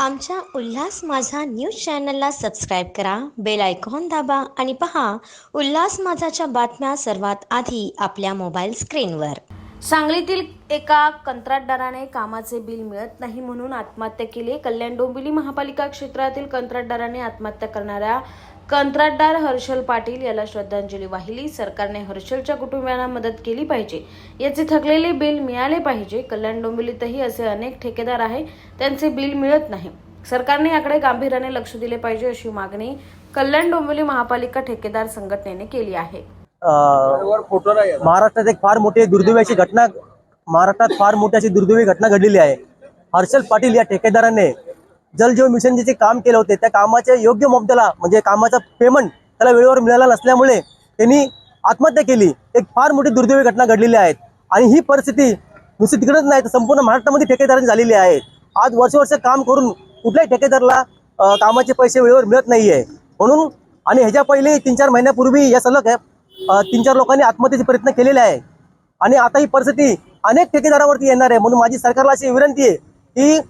आमच्या उल्हास माझा न्यूज चॅनलला सबस्क्राईब करा, बेल आयकॉन दाबा आणि पहा उल्हास माझाच्या बातम्या सर्वात आधी आपल्या मोबाईल स्क्रीनवर। सांगलीतील एका कंत्राटदाराने कामाचे बिल मिळत नाही म्हणून आत्महत्या केली। कल्याण डोंबिवली महापालिका क्षेत्रातील कंत्राटदाराने आत्महत्या करणाऱ्या कंत्राटदार हर्षल पाटील याला श्रद्धांजली वाहिली। सरकारने हर्षलच्या कुटुंबियांना मदत केली पाहिजे, याचे थकलेले बिल मिळाले पाहिजे। कल्याण डोंबिवलीतही असे अनेक ठेकेदार आहे, त्यांचे बिल मिळत नाही। सरकारने याकडे गांभीर्याने लक्ष दिले पाहिजे अशी मागणी कल्याण डोंबिवली महापालिका ठेकेदार संघटनेने केली आहे। महाराष्ट्रात एक फार मोठी दुर्दैवी घटना घडलेली आहे। हर्षल पाटील या ठेकेदाराने जल जीवन मिशन जे काम केले होते त्या कामाचे योग्य मोबदला म्हणजे कामाचा पेमेंट त्याला वेळेवर मिळाला नसल्यामुळे त्यांनी आत्महत्या केली। एक फार मोठी दुर्दैवी घटना घडलेली आहे आणि ही परिस्थिती नुसती तिकडेच नाही तर संपूर्ण महाराष्ट्रामध्ये ठेकेदारांची झालेली आहे। आज वर्ष काम करून कुठल्याही ठेकेदाराला कामाचे पैसे वेळेवर मिळत नाहीये म्हणून आणि ह्याच्या पहिले 3-4 महिन्यापूर्वी या सलग 3-4 लोकांनी आत्महत्येचे प्रयत्न केलेले आहे आणि आता ही परिस्थिती अनेक ठेकेदारावरती येणार आहे। म्हणून माझी सरकारला अशी विनंती आहे की